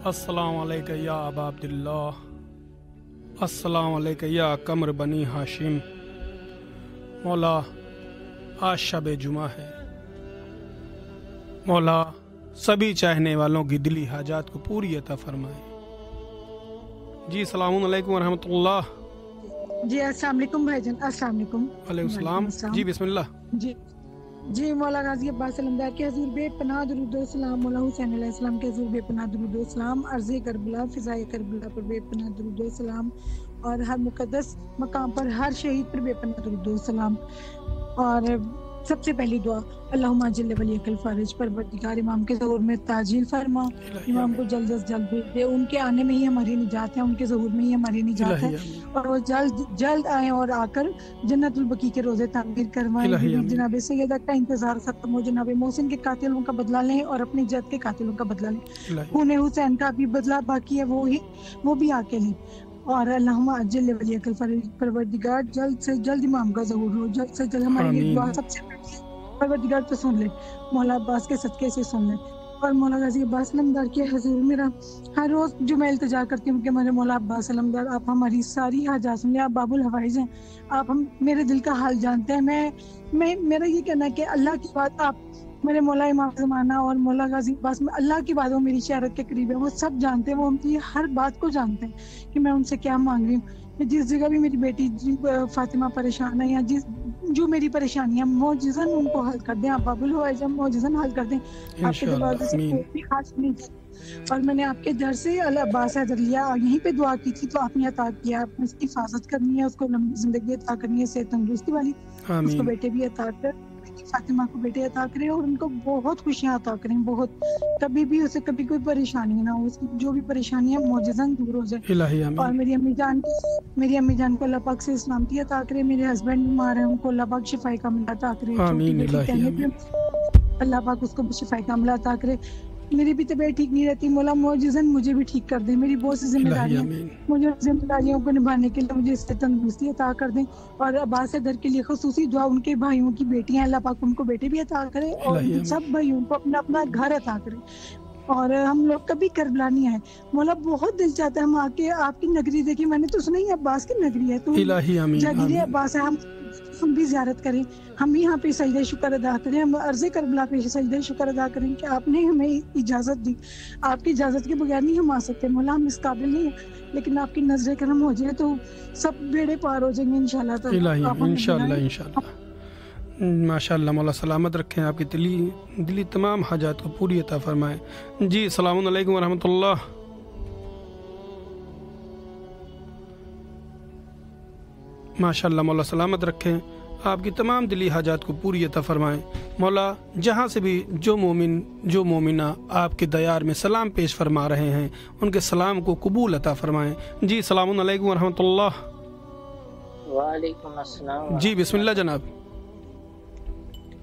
अस्सलाम अलैका या अबा अब्दुल्लाह, अस्सलाम अलैका या कमर बनी हाशिम। मौला आज शब जुमा है, मौला सभी चाहने वालों की दिली हाजात को पूरी अता फरमाए। जी अस्सलाम अलैकुम वरहमतुल्लाह। जी अस्सलाम वालेकुम भाईजान। अस्सलाम वालेकुम। वालेकुम सलाम। जी बिस्मिल्लाह। जी मौला गाजी अब्बास अलमदार के हजूर बेपनाह दुरूद व सलाम, मौला हुसैन अलैहिस्सलाम के हजूर बेपनाह दुरूद व सलाम, अर्ज़े करबला फ़िज़ाए करबला पर बेपनाह दुरूद व सलाम, और हर मुक़द्दस मकाम पर हर शहीद पर बेपनाह दुरूद व सलाम। और सबसे पहली दुआ अल्लाहुम्मा जल्ल वलियकल फ़ारिज, परवरदिगार इमाम के ज़हूर में ताजील फरमा, इमाम को जल्द से जल्द भेज दे। उनके आने में ही हमारी निजात है, उनके ज़हूर में ही हमारी निजात है, और वो जल्द आए और आकर जन्नतुल बकी के रोज़े तामीर करवाएं। जनाब सैयदा का इंतजार खत्म हो, जनाब मोहसिन के कातिलों का बदला लें और अपनी जद के कातिलों का बदला लें। खून हुसैन का भी बदला बाकी है, वो भी आके लें। और अल्लाहुम्मा अज्जिल वलियकल फ़ारिज, परवरदिगार जल्द से जल्द इमाम का ज़हूर हो, जल्द से जल्द हमारी ये दुआ सबसे परवरदिगार तो सुन ले, मौला अब्बास के सदके से सुन ले। और मौला गाजी अब्बास अलमदार के हजूर मेरा हर रोज़ जो मैं इल्तिजा करती हूँ कि मेरे मौला अब्बास अलमदार आप हमारी सारी हाजात सुन ले, आप बाबुल हवाइज हैं, आप मेरे दिल का हाल जानते हैं। मैं मेरा ये कहना है कि अल्लाह की बात आप मेरे मौला इमाम ज़माना और मौला गाजी अब्बास में अल्लाह की बात वो मेरी शहरत के करीब है, वो सब जानते हैं, वो उनकी हर बात को जानते हैं कि मैं उनसे क्या मांग रही हूँ। जिस जगह भी मेरी बेटी फातिमा परेशान है, या जो मेरी परेशानियां मौजूदन उनको हल कर दें, आप बाबुल हो जब मौजूदन हल कर दें, आपके दरवाजे से कोई भी खास नहीं। और मैंने आपके दर से अब्बास हैदर लिया, यहीं पे दुआ की थी, तो आपने अता किया। आपने उसकी हिफाजत करनी है, उसको लंबी जिंदगी अता करनी है, सेहत तंदुरुस्ती वाली, उसको बेटे भी अता कर, फातिमा को बेटे अता करें और उनको बहुत खुशियां अता करें, बहुत कभी भी उसे कभी कोई परेशानी ना हो, उसकी जो भी परेशानी है मौजूदन दूर हो जाए। और मेरी अम्मी जान को अल्लाह पाक से सलामती अता करे, मेरे हस्बैंड बीमार हैं, उनको अल्लाह पाक शिफाए कामिला अता करे, अल्लाह पाक उसको शिफाए कामिला अता करे। मेरी भी तबीयत ठीक नहीं रहती, मौला मौजूदन मुझे भी ठीक कर दे, मेरी बहुत सी जिम्मेदारियां, मुझे जिम्मेदारियों को निभाने के लिए मुझे इससे तंदुरुस्ती अता कर दें। और अब्बास हैदर के लिए खुसूसी दुआ, उनके भाइयों की बेटियां, अल्लाह पाक उनको बेटे भी अता करे और सब भाइयों को अपना अपना घर अता करे। और हम लोग कभी करबला नहीं आए, मौला बहुत दिल चाहता है हम आके आपकी नगरी देखें। मैंने तो सुना ही अब्बास की नगरी है, तो जागीरे अब्बास है, हम भी ज़ियारत करें, हम भी यहाँ पे सजदे शुक्र अदा करें, हम अर्ज़े करबला पे सजदे शुक्र अदा करें कि आपने हमें इजाज़त दी। आपकी इजाज़त के बगैर नहीं हम आ सकते मौला, हम इस काबिल नहीं है, लेकिन आपकी नजर करम हो जाए तो सब बेड़े पार हो जाएंगे इंशाल्लाह। तो इंशाल्लाह माशाअल्लाह। मौला सलामत रखें, आपकी दिली तमाम हाजात को पूरी अता फरमाएं। जी अस्सलाम वालेकुम वरहमतुल्लाह। माशाअल्लाह, मौला सलामत रखें, आपकी तमाम दिली हाजात को पूरी अता फरमाएं। मौला जहाँ से भी जो मोमिना आपके दयार में सलाम पेश फरमा रहे हैं, उनके सलाम को कबूल अता फरमाएं। जी अस्सलाम वालेकुम वरहमतुल्लाह। वालेकुम अस्सलाम। जी बिस्मिल्लाह जनाब।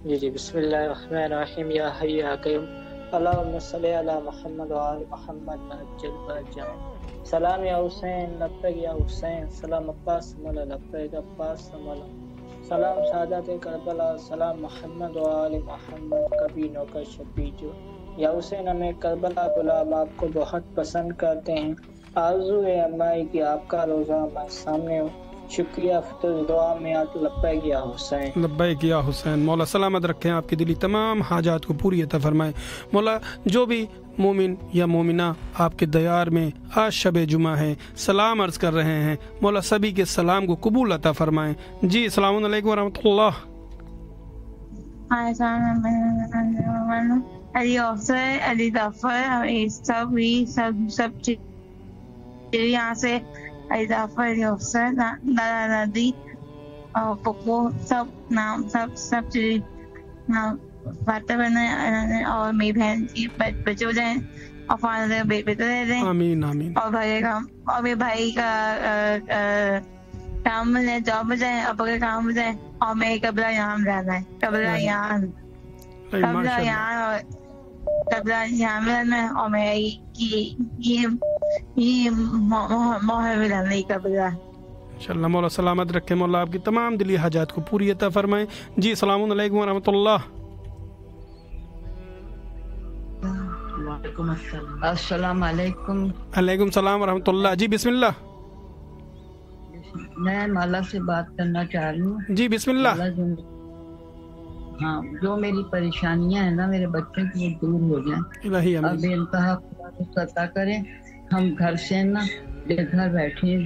जी बिस्मिल्लाहिर्रहमानिर्रहीम। या हय्यु या क़य्यूम अल्लाहुम्मा सल्लि अला मुहम्मद व आलि मुहम्मद अज्जल फरजह। सलाम या हुसैन लब्बैक या हुसैन, सलाम अब्बास मौला लब्बैक अब्बास मौला, सलाम सादत करबला, सलाम मोहम्मद व आलि मोहम्मद कभी नौकर शफीजो। या हुसैन हमें करबला बुला, हम आपको बहुत पसंद करते हैं। आरज़ू है हमारी कि आपका रोज़ा हमारे सामने हो। शुक्रिया फिर दुआ में आप लब्बैक या हुसैन। लब्बैक या हुसैन। मौला सलामत रखें, आपकी दिली तमाम हाजात को पूरी अता फरमाएं। मौला जो भी मोमिन या मोमिना आपके दयार में आज शब जुमा है सलाम अर्ज़ कर रहे हैं, मौला सभी के सलाम को कबूल अता फरमाएं। जी अस्सलाम वालेकुम वरहमतुल्लाह। अली अफसर, अली जफर, सब यहाँ से अली जफर, अली अफसर, दादा दादी और पप्पू, सब नाम सब नाम फाता बना, और मेरी बहन की बच्चे हो जाए और फादर बेटे दे दें। आमीन आमीन। और मेरे भाई का काम मिल जाए, जॉब मिल जाए, अब का काम मिल जाए, और मेरे कबला यहाँ रहना है, कबला यहाँ में, और मैं ये मोहब्बत कबला। इंशाअल्लाह मौला सलामत रखे, मौला आपकी तमाम दिली हाजात को पूरी अता फरमाएं। जी अस्सलाम वालेकुम वरहमतुल्लाह। السلام علیکم. علیکم السلام ورحمۃ اللہ. جی بسم اللہ. میں مالا سے بات کرنا چاہ رہی ہوں. جی بسم اللہ. ہاں جو میری پریشانیاں ہیں نا میرے بچوں کی وہ دور ہو جائیں. الہی اب آمین. انتہا عطا کریں. ہم گھر سے نا بے گھر بیٹھے ہیں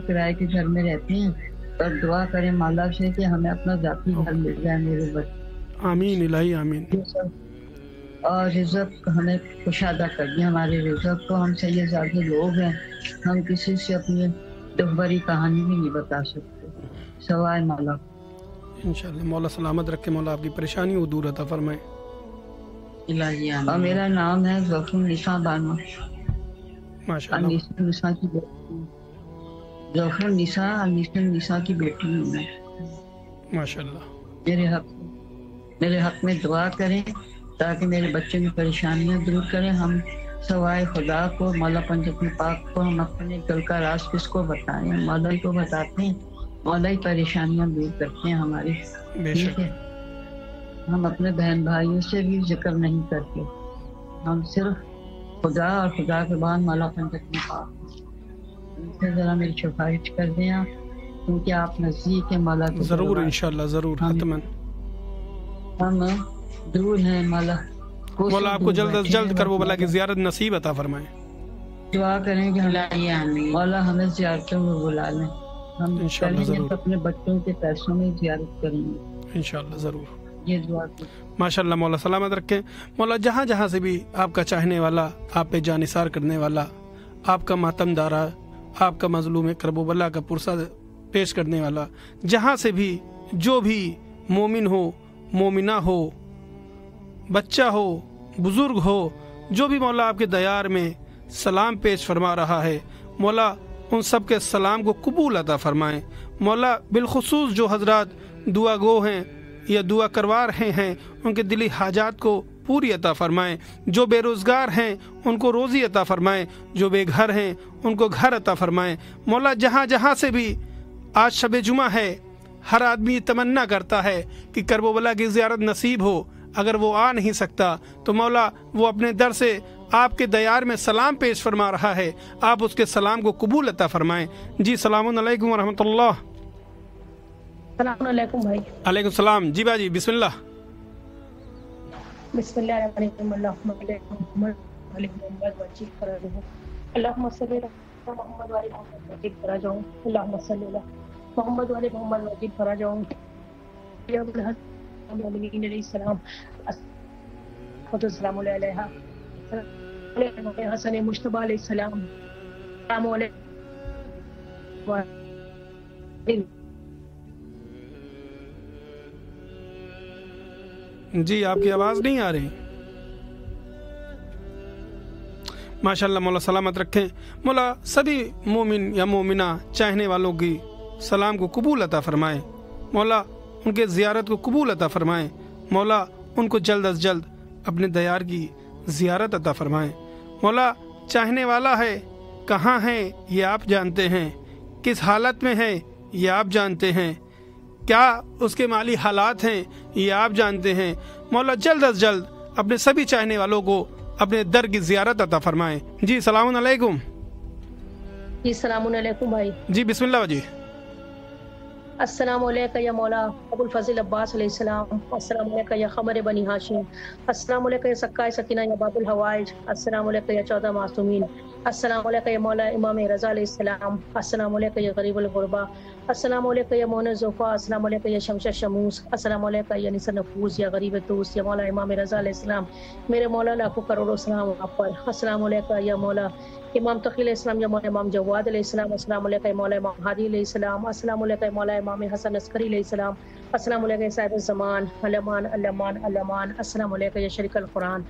کرائے کے گھر میں رہتے ہیں. اور دعا کریں مالا سے کہ ہمیں اپنا ذاتی گھر مل جائے میرے بچے. آمین الہی آمین. اور رزق ہمیں کشادہ کر دیں. ہمارے رزق کو ہم سے یہ زیادہ لوگ ہیں ہم کسی سے اپنی دکھ کہانی بھی نہیں بتا سکتے سوائے مولا. انشاءاللہ مولا سلامت رکھے. مولا آپ کی پریشانی وہ دور عطا فرمائے. اور میرا نام ہے ظفر النساء بانو. ماشاءاللہ. ظفر النساء کی بیٹی ہوں میں. ماشاءاللہ. میرے حق میں دعا کریں تاکہ میرے بچوں کی پریشانیاں دور کریں. ہم سوائے خدا کو مولا پنجتن پاک کو ہم اپنے دل کا راز کس کو بتائیں. مولا ہی کو بتاتے ہیں. مولا ہی پریشانیاں دور کرتے ہیں ہماری. ٹھیک ہے. ہم اپنے بہن بھائیوں سے بھی ذکر نہیں کرتے. ہم صرف خدا اور خدا کے بعد مولا پنجتن پاک ان سے ذرا میری سفارش کر دیں آپ کیونکہ آپ نزدیک ہیں مولا کے. ضرور انشاءاللہ ضرور حتماً. ہم دور ہیں مولا. مولا آپ کو جلد از جلد کربلا کی زیارت نصیب عطا فرمائے. دعا کریں کہ مولا ہمیں زیارتوں میں بلا لیں. ہم انشاءاللہ ضرور اپنے بچوں کے پیسوں میں زیارت کریں گے انشاءاللہ ضرور. یہ دعا. ماشاءاللہ مولا سلامت رکھیں. مولا جہاں جہاں سے بھی آپ کا چاہنے والا, آپ پہ جانثار کرنے والا, آپ کا ماتم دارا, آپ کا مظلوم کرب و بلا کا پرسہ پیش کرنے والا, جہاں سے بھی جو بھی مومن ہو, مومنہ ہو, بچہ ہو, بزرگ ہو, جو بھی مولا آپ کے دیار میں سلام پیش فرما رہا ہے, مولا ان سب کے سلام کو قبول عطا فرمائیں. مولا بالخصوص جو حضرات دعا گو ہیں یا دعا کروا رہے ہیں ان کے دلی حاجات کو پوری عطا فرمائیں. جو بے روزگار ہیں ان کو روزی عطا فرمائیں. جو بے گھر ہیں ان کو گھر عطا فرمائیں. مولا جہاں جہاں سے بھی آج شب جمعہ ہے, ہر آدمی تمنا کرتا ہے کہ کرب و بلا کی زیارت نصیب ہو. اگر وہ آ نہیں سکتا تو مولا وہ اپنے در سے آپ کے دیار میں سلام پیش فرما رہا ہے, آپ اس کے سلام کو قبول عطا فرمائیں. جی السلام علیکم ورحمۃ اللہ. السلام علیکم بھائی. علیکم السلام. جی باجی بسم اللہ. بسم اللہ الرحمن الرحیم. اللهم صل علی محمد و علی محمد وجib farajaun. اللهم صل علی محمد و علی محمد وجib farajaun. یا ابو الحسن علیہ السلام خود السلام علیہ حسن مجتبی علیہ السلام. السلام علیکم. جی آپ کی آواز نہیں آ رہی. ماشاءاللہ مولا سلامت رکھیں. مولا سبھی مومن یا مومنہ چاہنے والوں کی سلام کو قبول عطا فرمائیں. مولا ان کے زیارت کو قبول عطا فرمائیں. مولا ان کو جلد از جلد اپنے دیار کی زیارت عطا فرمائیں. مولا چاہنے والا ہے, کہاں ہے یہ آپ جانتے ہیں, کس حالت میں ہے یہ آپ جانتے ہیں, کیا اس کے مالی حالات ہیں یہ آپ جانتے ہیں. مولا جلد از جلد اپنے سبھی چاہنے والوں کو اپنے در کی زیارت عطا فرمائیں. جی السلام علیکم. جی السلام علیکم بھائی. جی بسم اللہ جی. السلام علیکم یا مولا ابو الفضل عباس علیہ السلام. السلام علیکم یا خمر بنی ہاشم. السلام علیکم یا سکائے سکینہ یا باب الحوائج. السلام علیکم یا 14 معصومین. السلام علیکم یا مولا امام رضا علیہ السلام. السلام علیکم یا غریب الغربا. السلام علیکم یا مون زوفا. السلام علیکم یا شمس شموس. السلام علیکم یا نثر نفوس یا غریب توس یا مولا امام رضا علیہ السلام. میرے مولا لاکھوں کروڑوں سلام آپ پر. السلام علیکم یا مولا امام تقی علیہ السلام یا مولا امام جواد علیہ السلام. السلام علیکم یا مولا امام ہادی علیہ السلام. السلام علیکم یا مولا امام حسن عسکری علیہ السلام. السلام علیکم یا صاحب الزمان علمان علمان علمان. السلام علیکم یا شریک القرآن.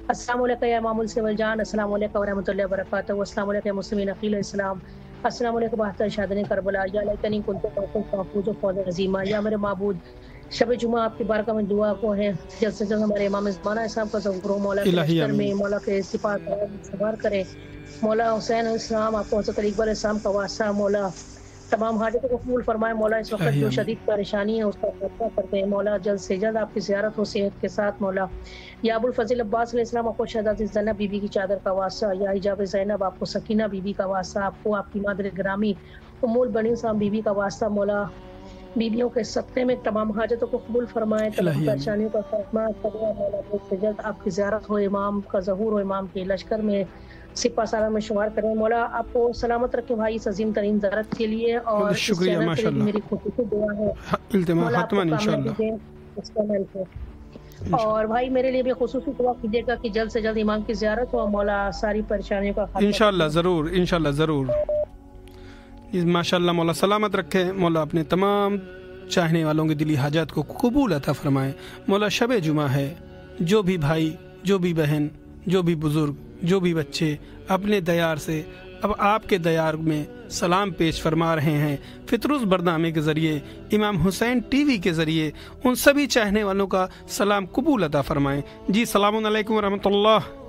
السلام علیکم یا امام السی والجان. السلام علیکم ورحمۃ اللہ وبرکاتہ. السلام علیکم یا مسلمین عقیل السلام. السلام علیکم بہتر شادن کربلا. یا لیتنی کنت توفیق محفوظ و فوز عظیمہ. یا میرے معبود شب جمعہ آپ کی بارگاہ میں دعا کو ہے جلد سے جلد ہمارے امام زمانہ اسلام کا ظہور مولا کے لشکر میں مولا کے سپاہ سوار کرے. مولا حسین علیہ السلام آپ کو حضرت علی علیہ السلام کا واسطہ مولا तमाम हाजतों को कबूल फरमाए मौला। इस वक्त जो शदीद परेशानी है उसका फैसला करते हैं मौला, जल्द से जल्द आपकी ज़ियारत हो सेहत के साथ मौला। या अबुल फजील अब्बास अलैहिस्सलाम, आपको शहज़ादी ज़ैनब बीबी की चादर का वास्ता, या हिजाब ज़ैनब, आपको सकीना बीबी का वास्ता, आपको आपकी मादर ग्रामी उम्मुल बनीन साहब बीबी का वास्ता मौला। बीबियों के सत्ते में तमाम हाजतों को कबूल फरमाए, तमाम परेशानियों का खात्मा करवाए मौला। जल्द से जल्द आपकी ज़ियारत हो, इमाम का ज़हूर हो, इमाम के लश्कर में सिपा सालार में शुमार करें मौला। आपको सलामत रखे भाई इस अजीम तरीन ज़ियारत के लिए, और शुक्रिया माशाल्लाह, मेरी खुशी दुआ है इंशाल्लाह। और भाई मेरे लिए भी खुसूसी दुआ कीजिएगा कि जल्द से जल्द इमाम की ज़ियारत हो मौला, सारी परेशानियों का इंशाल्लाह ज़रूर, इंशाल्लाह ज़रूर। माशाल्लाह मौला सलामत रखे मौला, अपने तमाम चाहने वालों की दिली हाजत को कबूल अता फरमाए मौला। शब जुमा है, जो भी भाई, जो भी बहन, जो भी बुजुर्ग, जो भी बच्चे अपने दयार से अब आपके दयार में सलाम पेश फरमा रहे हैं फितरुस बरनामे के ज़रिए, इमाम हुसैन टीवी के ज़रिए, उन सभी चाहने वालों का सलाम कबूल अता फरमाएं। जी सलाम अलैकुम व रहमतुल्लाह।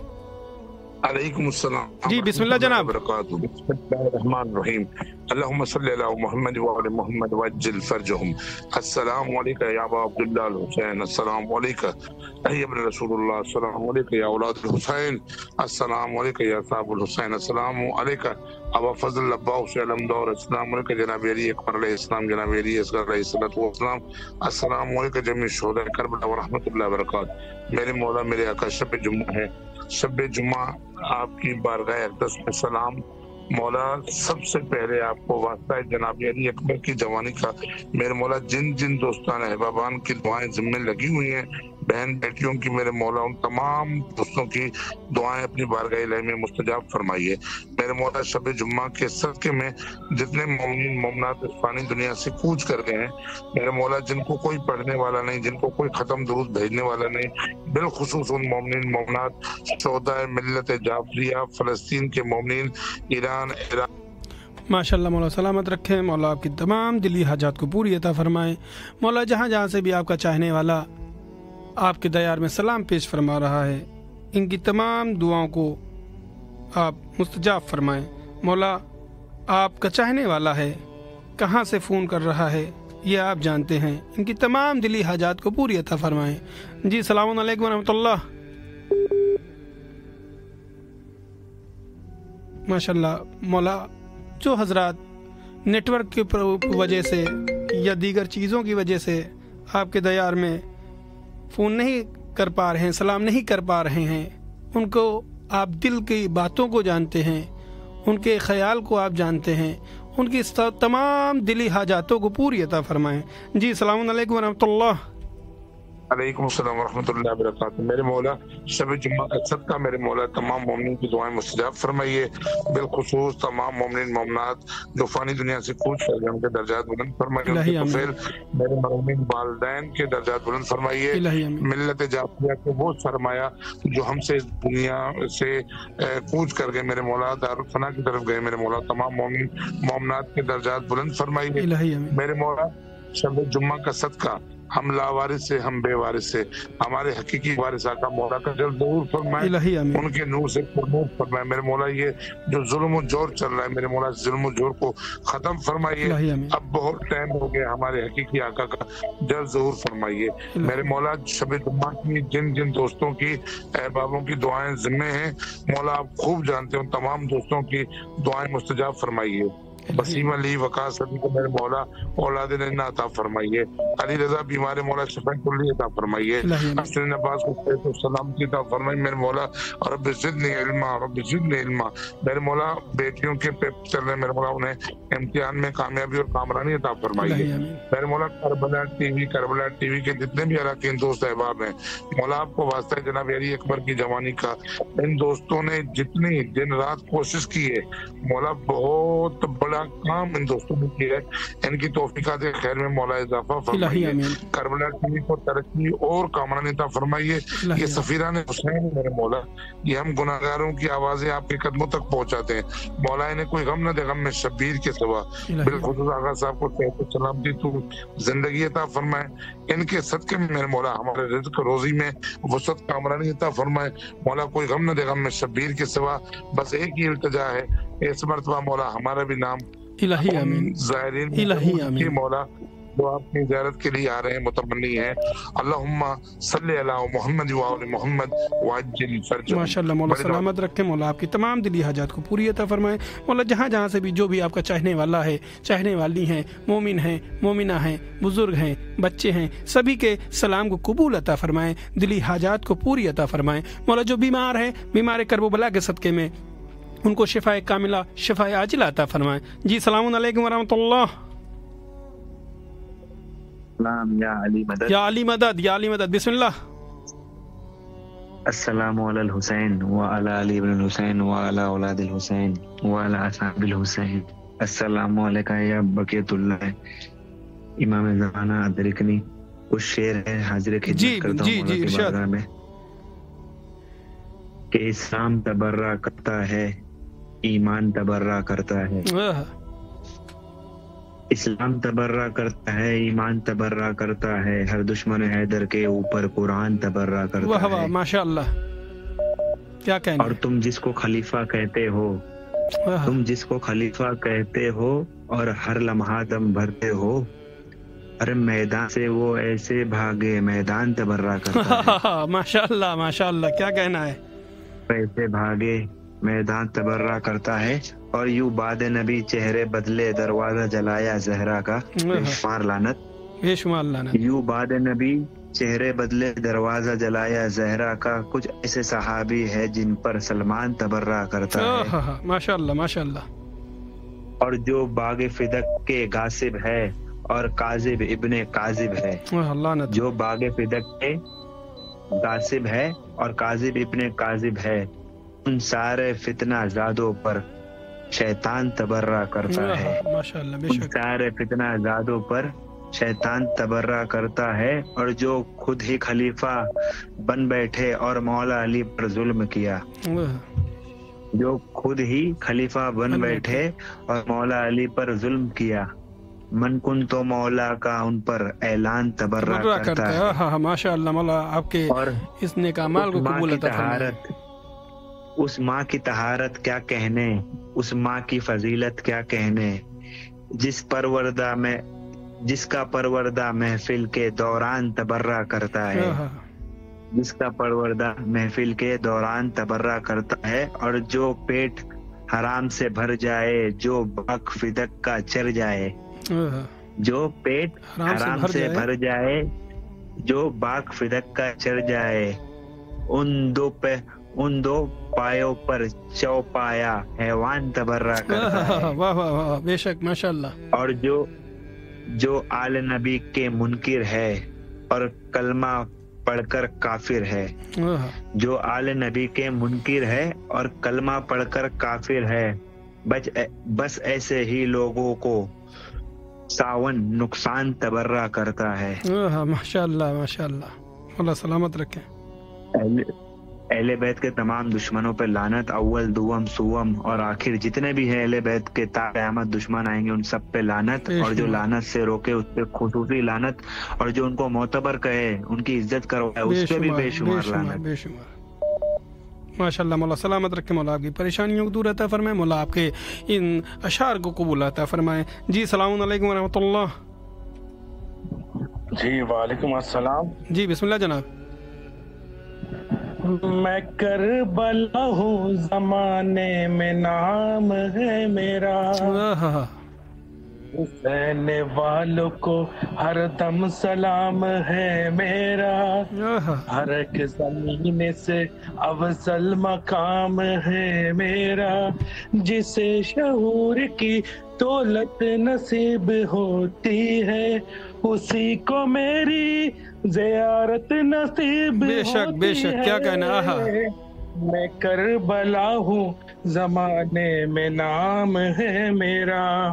अलैकुम अस्सलाम जी बिस्मिल्लाह जनाब। बिस्मिल्लाहिर्रहमानिर्रहीम। अल्लाहुम्मा सल्ली अला मुहम्मद व आले मुहम्मद वज्जिल फरजहुम। अस्सलामु अलैका या अबा अब्दुल्लाह अल हुसैन, अस्सलामु अलैका या इब्न रसूलुल्लाह, अस्सलामु अलैका या औलाद अल हुसैन, अस्सलामु अलैका या साहबुल हुसैन, अस्सलामु अलैका अबा फजल अब्बास अलमदौर, अस्सलामु अलैका जनाब अली अकबर अलैहिस्सलाम, जनाब अली असगर अलैहिस्सलातु वस्सलाम, अस्सलामु अलैका जमी शुहदा करबला व रहमतुल्लाहि व बरकात। मेरे मौला मेरे आका शब जुम्मा है, शब जुम्मा आपकी बारगाह अक़दस में सलाम मौला। सबसे पहले आपको वास्ता है जनाब अली अकबर की जवानी का। मेरे मौला जिन जिन दोस्तान अहबाबान की दुआएं जिम्मे लगी हुई हैं, बहन बेटियों की, मेरे मौला उन तमाम दोस्तों की दुआएं अपनी बारगाह इलाही में मुस्तजाब फरमाइए। मेरे मौला शब जुम्मा के सदके में जितने मोमिन मोमनात इस फानी दुनिया से कूच कर गए हैं, मेरे मौला जिनको कोई पढ़ने वाला नहीं, जिनको कोई खत्म दुरूद भेजने वाला नहीं, बिलखुसूस उन मोमिन मोमनात शोहदाए मिल्लत जाफरिया, फलस्तीन के मोमिन, ईरान, माशाल्लाह मौला सलामत रखें मौला, आपकी तमाम दिली हाजात को पूरी अता फरमाएं मौला। जहाँ जहाँ से भी आपका चाहने वाला आपके दयार में सलाम पेश फरमा रहा है, इनकी तमाम दुआओं को आप मुस्तजाब फरमाएं मौला। आपका चाहने वाला है, कहाँ से फ़ोन कर रहा है ये आप जानते हैं, इनकी तमाम दिली हाजात को पूरी अता फरमाएं। जी सलाम अलैकुम रहमतुल्लाह। माशाल्लाह मौला, जो हजरात नेटवर्क की वजह से या दीगर चीज़ों की वजह से आपके दयार में फ़ोन नहीं कर पा रहे हैं, सलाम नहीं कर पा रहे हैं, उनको आप दिल की बातों को जानते हैं, उनके ख्याल को आप जानते हैं, उनकी तमाम दिली हाजातों को पूरी अता फरमाएं। जी सलाम अलैकुम रहमतुल्लाह। अलैकुम अस्सलाम व रहमतुल्लाहि व बरकातहू। मेरे मौला शब जुम्मा का सदका मेरे मौला तमाम मोमिन की दुआएं मुस्तजाब फरमाइए, बिलखुसूस तमाम मोमिन मोमनात जो फानी दुनिया से कूच कर गए उनके दर्जात बुलंद फरमाइए, मेरे मोमिन वालिदैन के दर्जात बुलंद फरमाइए। मिल्लत जाफरिया को वो सरमाया जो हमसे इस दुनिया से कूच कर गए, मेरे मौला दारुल फना की तरफ गए, मेरे मौला तमाम मोमिन मोमनात के दर्जात बुलंद फरमाइए। मेरे मौला शब जुम्मा का सदका हम लावारिस से, हम बेवारिस से, हमारे हकीकी वारिस आका मौला का जल्द दूर फरमाए, उनके नूर से नूर फरमाए। मेरे मौला ये जो जुल्म और जोर चल रहा है, मेरे मौला जुल्म और जोर को खत्म फरमाइए। अब बहुत टाइम हो गया, हमारे हकीकी आका का जल्द जहूर फरमाइए। मेरे मौला शब जुम्मा की जिन जिन दोस्तों की अहबाबों की दुआएं जिम्मे हैं, मौला आप खूब जानते हो, तमाम दोस्तों की दुआएं मुस्तजाब फरमाइए। वसीम अली वकास अली को मेरे मौला औलाद ने अता फरमाइए। अली रजा बीमार मौला शफा कुल्ली अता फरमाइए। हसन अब्बास को सलामती अता फरमाइए मेरे मौला। और रब ज़िदनी इल्मा, रब ज़िदनी इल्मा। मेरे मौला बेटियों के पेपर चल रहे, मेरे मौला उन्हें इम्तिहान में कामयाबी और कामरानी अता फरमाइए। मेरे मौला करबला टीवी के जितने भी अरकान दोस्त अहबाब हैं, मौला आपको वास्ता है जनाब अली अकबर की जवानी का। इन दोस्तों ने जितनी दिन रात कोशिश की है, मौला बहुत बड़ा काम इन दोस्तों ने किया है, इनकी तौफीकात खैर में मौला इजाफा फरमाइए। करबला टीवी को तरक्की और कामरानिता फरमाइए। ये सफीरान हुसैन मेरे मौला, ये हम गुनाहगारों की आवाजें आपके कदमों तक पहुंचाते हैं, मौला इन्हें कोई गम न दे, गम में शब्बीर के सिवा। बिलखुसूस आगा साहब को सेहत सलामती तू जिंदगी अता फरमाए, इनके सदके में मेरे मौला हमारे रिज़्क़ रोजी में वसत कामरानी अता फरमाए। मौला कोई गम न दे, गम में शब्बीर के सिवा। बस एक ही इल्तिजा है, इस मर्तबा मौला हमारा भी नाम الہی آمین زائرین الہی آمین مولا جو آپ کی زیارت کے لیے آ رہے ہیں متمنی ہیں، اللہم صلی علی محمد و آل محمد وعجل فرجہ. ماشاءاللہ مولا سلامت رکھیں، مولا آپ کی تمام دلی حاجات کو پوری عطا فرمائیں. مولا جہاں جہاں سے بھی جو بھی آپ کا چاہنے والا ہے، چاہنے والی ہیں، مومن ہیں، مومنہ ہیں، بزرگ ہیں، بچے ہیں، سبھی کے سلام کو قبول عطا فرمائیں، دلی حاجات کو پوری عطا فرمائیں. مولا جو بیمار ہیں، بیمار کرب و بلا کے صدقے میں ان کو شفا کاملہ، شفا عاجلہ عطا فرمائیں. جی السلام علیکم ورحمۃ اللہ. یا علی مدد، یا علی مدد، یا علی مدد. بسم اللہ. السلام علی الحسین وعلی علی ابن الحسین وعلی اولاد الحسین وعلی اصحاب الحسین. السلام علیکم یا بقیت اللہ امام زمانہ ادرکنی. کچھ شعر ہے حاضر خدمت کرتا ہوں مولا کی بارگاہ میں کہ اسلام تبرہ کرتا ہے، ایمان تبرہ کرتا ہے. اسلام تبرہ کرتا ہے، ایمان تبرہ کرتا ہے، ہر دشمن حیدر کے اوپر قرآن تبرہ کرتا ہے. ماشاءاللہ کیا کہنا. اور تم جس کو خلیفہ کہتے ہو، تم جس کو خلیفہ کہتے ہو اور ہر لمحہ دم بھرتے ہو، ارے میدان سے وہ ایسے بھاگے میدان تبرہ کرتا ہے. ماشاءاللہ ماشاءاللہ کیا کہنا ہے. ایسے بھاگے میدان تبرہ کرتا ہے. اور یوں بعد نبی چہرے بدلے دروازہ جلایا زہرا کا، بے شمار لعنت، بے شمار لعنت. یوں بعد نبی چہرے بدلے دروازہ جلایا زہرا کا، کچھ ایسے صحابی ہے جن پر سلمان تبرہ کرتا ہے. ماشاءاللہ ماشاءاللہ. اور جو باغ فدق کے غاصب ہے اور کاذب ابن کاذب ہے، جو باغ فدق کے غاصب ہے اور کاذب ابن کاذب ہے، ان سارے فتنہ زادوں پر شیطان تبرہ کرتا ہے. ان سارے فتنہ زادوں پر شیطان تبرہ کرتا ہے. اور جو خود ہی خلیفہ بن بیٹھے اور مولا علی پر ظلم کیا، جو خود ہی خلیفہ بن بیٹھے اور مولا علی پر ظلم کیا، من کن تو مولا کا ان پر اعلان تبرہ کرتا ہے. ماشاءاللہ مولا آپ کے اس نیک اعمال کو قبول عطا فرمائے. اس ماں کی طہارت کیا کہنے، اس ماں کی فضیلت کیا کہنے، جس کا پروردہ محفل کے دوران تبرہ کرتا ہے، جس کا پروردہ محفل کے دوران تبرہ کرتا ہے. اور جو پیٹ حرام سے بھر جائے، جو باغ فدق کا چر جائے، جو پیٹ حرام سے بھر جائے، جو باغ فدق کا چر جائے، ان دو پایوں پر چوپایا حیوان تبرہ کرتا ہے. واہ واہ واہ، بے شک ماشاءاللہ. اور جو آل نبی کے منکر ہے اور کلمہ پڑھ کر کافر ہے، جو آل نبی کے منکر ہے اور کلمہ پڑھ کر کافر ہے، بس ایسے ہی لوگوں کو ساون نقصان تبرہ کرتا ہے. ماشاءاللہ ماشاءاللہ، اللہ سلامت رکھیں. اہل بیت کے تمام دشمنوں پہ لعنت، اول دوم سوم اور آخر جتنے بھی ہیں اہل بیت کے تا قیامت دشمن آئیں گے ان سب پہ لعنت. اور جو لعنت سے روکے اس پہ خصوصی لعنت، اور جو ان کو معتبر کہے ان کی عزت کروائے اس پہ بھی بے شمار لعنت. ماشاءاللہ مولا سلامت رکھے، مولا آپ کی پریشانیوں کو دور عطا فرمائے، مولا آپ کے ان اشعار کو قبول عطا فرمائے. جی السلام علیکم ورحمۃ اللہ. جی وعلیکم السلام. جی بسم اللہ جناب. میں کربلا ہوں، زمانے میں نام ہے میرا، حسین والوں کو ہر دم سلام ہے میرا، ہر ایک زمین سے افضل مقام ہے میرا، جسے شعور کی دولت نصیب ہوتی ہے اسی کو میری زیارت نصیب بے شک بے شک، کیا کہنا. میں کربلا ہوں، زمانے میں نام ہے میرا،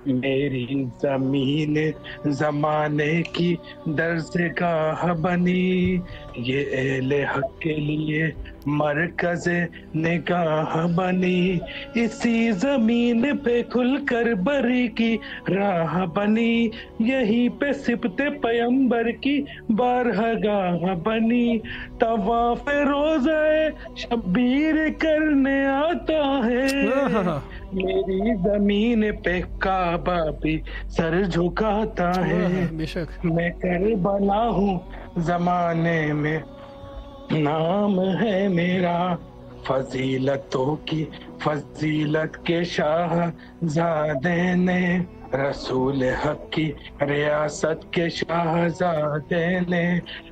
میری زمین زمانے کی درسگاہ بنی، یہ اہل حق کے لیے مرکز نگاہ بنی، اسی زمین پہ کھل کر بری کی راہ بنی، یہیں پہ سبت پیمبر کی بارگاہ بنی، طواف روزہ شبیر کرنے آتا ہے، मेरी जमीन पे काबा भी सर झुकाता है, मैं करबला हूँ जमाने में नाम है मेरा, फजीलतों की फजीलत के शाहजादे ने, रसूल हक की रियासत के शाहजादे ने,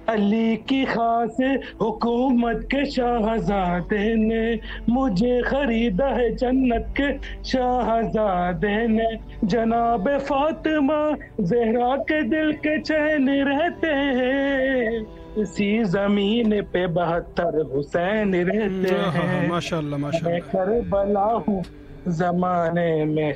अली की खास हुकूमत के शाहजादे ने, मुझे खरीदा है जन्नत के शाहजादे ने, जनाब फातिमा ज़हरा के दिल के चैन रहते हैं, इसी जमीन पे 72 हुसैन रहते हैं, माशाअल्लाह माशाअल्लाह। मैं करबला हूँ जमाने में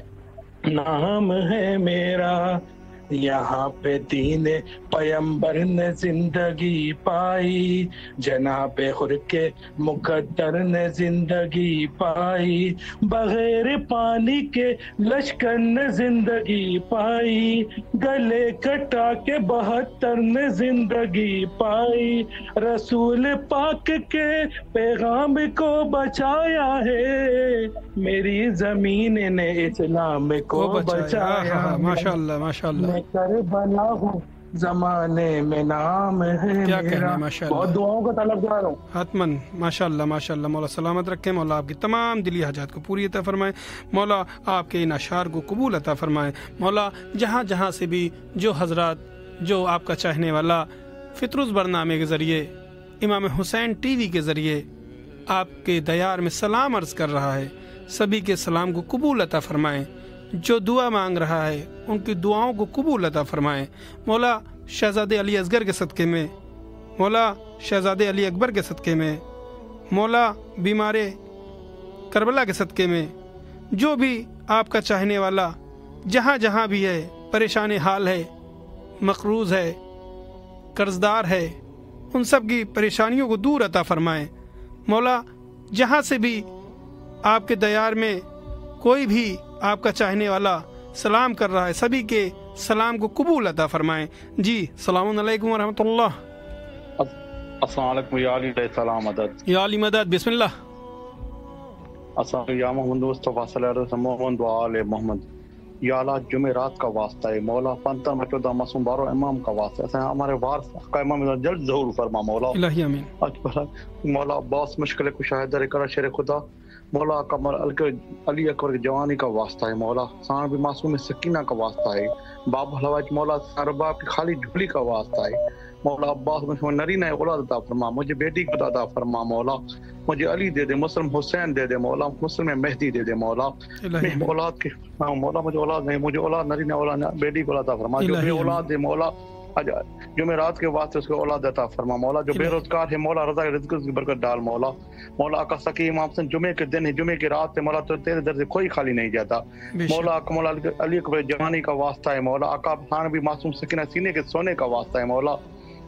नाम है मेरा, यहाँ पे दीन पैगंबर ने जिंदगी पाई, जनाबे हुर के मुकद्दर ने जिंदगी पाई, बगैर पानी के लश्कर ने जिंदगी पाई, गले कटा के 72 ने जिंदगी पाई, रसूल पाक के पैगाम को बचाया है, मेरी जमीन ने इस्लाम को बचाया। माशाअल्लाह माशाअल्लाह। मैं करबला हूँ जमाने में नाम है क्या मेरा। कहना है, माशाअल्लाह। बहुत दुआओं का तलबगार हूँ। आत्मन माशाअल्लाह माशाअल्लाह। मौला सलामत रखे, मौला आपकी तमाम दिली हाजात को पूरी अता फरमाए, मौला आपके इन अशार को कबूल अता फरमाए, मौला जहाँ जहाँ से भी जो हजरात, जो आपका चाहने वाला फितरुज़ बरनामे के ज़रिए, इमाम हुसैन टीवी के ज़रिए आपके दयार में सलाम अर्ज़ कर रहा है, सभी के सलाम को कबूल अता फरमाएँ, जो दुआ मांग रहा है उनकी दुआओं को कबूल अता फरमाएँ, मौला शहजादे अली असगर के सदक़े में, मौला शहजादे अली अकबर के सदक़े में, मौला बीमारे करबला के सदक़े में, जो भी आपका चाहने वाला जहाँ जहाँ भी है, परेशान हाल है, मकरूज़ है, कर्जदार है, उन सब की परेशानियों को दूर अता फरमाएँ, मौला जहाँ से भी आपके दयार में कोई भी आपका चाहने वाला सलाम कर रहा है, सभी के सलाम को कबूल अता फरमाएं। जी सलाम अलैकुम व रहमतुल्लाह। अस्सलाम वालेकुम या अली सलाम मदद, या अली मदद, बिस्मिल्लाह। अस्सलाम या मोहम्मद मुस्तफा सल्लल्लाहु अलैहि वसल्लम मोहम्मद, या अल्लाह जुमेरात का वास्ता है मौला, 15 मासूम बारो इमाम का वास्ता है, हमारे वारिस का इमाम जल्द ज़हूर फरमा मौला, इलाही आमीन। मौला अब्बास मुश्किल कुशाहिद करा शेर खुदा, मौला कमर अली अकबर की जवानी का वास्ता है मौला, साण भी मासूम सकीना का वास्ता है, बाबा हवाज मौला सरबाब की खाली झोली का वास्ता है मौला, अब्बास मुझे नरीना औलाद अता फरमा, मुझे बेटी को अता फरमा मौला, मुझे अली दे दे, मुस्लिम हुसैन दे दे मौला, मुस्लिम मेहदी दे दे मौला, औलाद के मौला, मुझे औलाद नहीं, मुझे औलाद नरीना औलाद बेटी को अता फरमा, जो भी औलाद दे मौला जुमेरात के वास्ते उसको औलाद अता फरमा मौला, जो बेरोजगार है मौला रज़ा रिज़्क़ की बरकत डाल मौला, मौला आका सकी इमाम हुसैन जुमे के दिन है, जुमे की रात है मौला, तो तेरे दर से कोई खाली नहीं जाता मौला, मौला अली अकबर जवानी का वास्ता है मौला, आका खान भी मासूम सकीना सीने के सोने का वास्ता है मौला,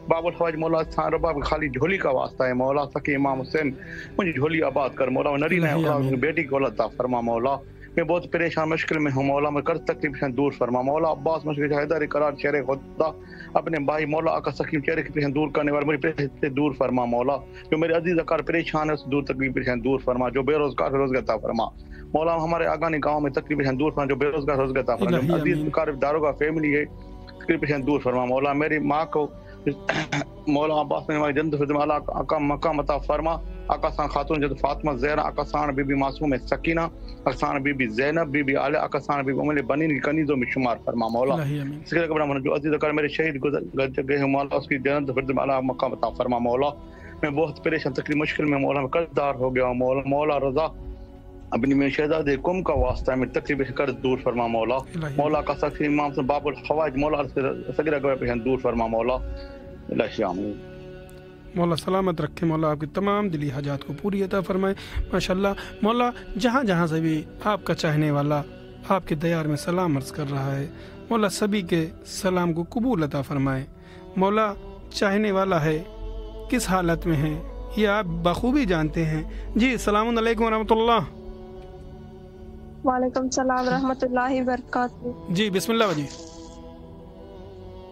बाबुल हवाज मौला खान रबाब खाली झोली का वास्ता है मौला, सकी इमाम हुसैन मुझे झोली आबाद कर मौला, नरीना औलाद बेटी को औलाद अता फरमा मौला, मैं बहुत परेशान मुश्किल में हूँ मौला, मैं कर्ज तकलीफ से दूर फरमा मौला, अब्बास मुश्किल हैदर करार शेर खुदा अपने भाई मौला आका सकीम चेहरे की परेशान दूर करने वाले मुझे परेशान से दूर फरमा मौला, जो मेरे अजीज अकार परेशान है उस दूर तकलीफ परेशान दूर फरमा, जो बेरोजगार रोजगार अता फरमा मौला, हमारे आगानी गाँव में तकलीफ परेशान दूर फरमा, जो बेरोजगार रोजगार अता फरमा, जो अजीज अकार दारोगा फैमिली है तकलीफ परेशान दूर फरमा मौला, मेरी माँ को मौला अब्बास ने हमारी जन्नत फिरदौस आला आका मकाम अता फरमा, आका सान खातून जद फातिमा ज़हरा, आका सान बीबी मासूम सकीना, आका सान बीबी ज़ैनब, बीबी आले, आका सान बीबी उम्मे बनीन की कनीज़ों में शुमार फरमा मौला, इसके लिए जो अजीज अकार मेरे शहीद गुज़र गए हैं मौला, उसकी जन्नत फिरदौस आला मकाम अता फरमा मौला, मैं बहुत परेशान तकलीफ मुश्किल में मौला, मैं कर्जदार हो गया मौला, मौला रज़ा अपनी मेरे शहजादे कुम का वास्ता है, मेरी तकलीफ कर्ज दूर फरमा मौला, मौला का सखी इमाम से बाबुल हवाज मौला सगीरा गए दूर फरमा मौला, मौला सलामत रखे, मौला आपकी तमाम दिली हाजात को पूरी अता फरमाए। माशाल्लाह मौला जहाँ जहाँ से भी आपका चाहने वाला आपके दयार में सलाम अर्ज़ कर रहा है, मौला सभी के सलाम को कबूल अता फरमाए, मौला चाहने वाला है किस हालत में है ये आप बखूबी जानते हैं। जी सलाम अलैकुम व रहमतुल्लाह। वालेकुम सलाम रहमतुल्लाहि व बरकातहू। जी बिस्मिल्लाह जी।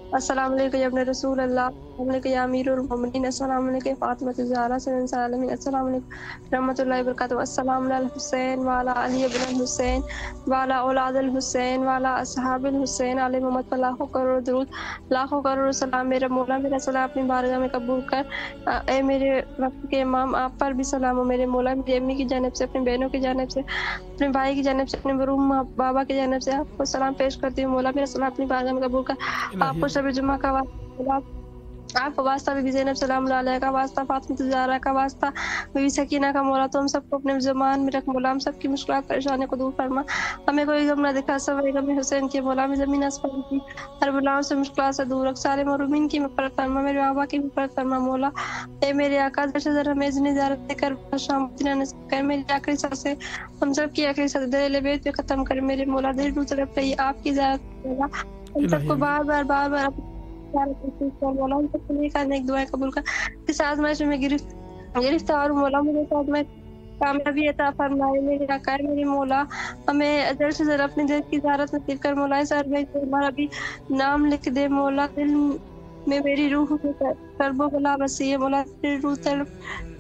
अस्सलाम वालेकुम या इब्न रसूल अल्लाह। अस्सलाम वालेकुम या अमीरुल मोमिनीन, अस्सलाम वालेकुम फातिमा ज़हरा सल्लल्लाहु अलैहि वसल्लम, अस्सलाम वालेकुम रहमतुल्लाहि व बरकातहू, अस्सलाम अल हुसैन व अला अली इब्न हुसैन व अला औलाद अल हुसैन व अला असहाबिल हुसैन अलैहि मोहम्मद पर लाखों करोड़ दुरूद लाखों करोड़ सलाम। मेरा मौला मेरा सलाम अपनी बारगाह में कबूल कर। ए मेरे वक्त के इमाम, आप पर भी सलाम हो मेरे मौला। मेरी अम्मी की जानिब से, अपनी बहनों की जानिब से, अपने भाई की जानिब से, अपने मरूम बाबा की जानिब से आपको सलाम पेश करती हूँ। मौला मेरा सलाम अपनी बारगाह में कबूल कर। आपको शब जुमा का आपका वास्ता बीबी ज़ैनब सलाम अलैहा का वास्ता, फातिमा ज़हरा का वास्ता, बीबी सकीना का मौला तो हम सबको अपने ज़ुबान में रख मौला। हम सबकी मुश्किलात परेशानियों को दूर फरमा। हमें कोई गम ना दिखा, सवाए गम हुसैन के मौला में ज़मीन आसमान की हर बलाओं से मुश्किलात से दूर रख। सारे मरूमीन की मग़फ़िरत फरमा, मेरे बाबा की मग़फ़िरत फरमा मौला। ए मेरे आका दर्श ज़रा हमें ज़ियारत कर शाम दिन कर मेरी आखिरी सांसें हम सब की आखिरी सांसें दिल बेत पे ख़त्म कर मेरे मौला। दिल टूट तरफ रही आपकी ज़ियारत मौला। हम सबको बार बार एक दुआ कबूल कर। इस आज़माइश में गिरफ्तार मौला मुझे कामयाबी अता फरमाए मेरे आका मेरे मौला। हमें अजर से जरा अपने दिल की ज़ियारत नसीब कर मौला। सर में हमारा भी नाम लिख दे मौला। दिल में मेरी रूह करबो बला बसी है मौला। तेरी रूह तड़प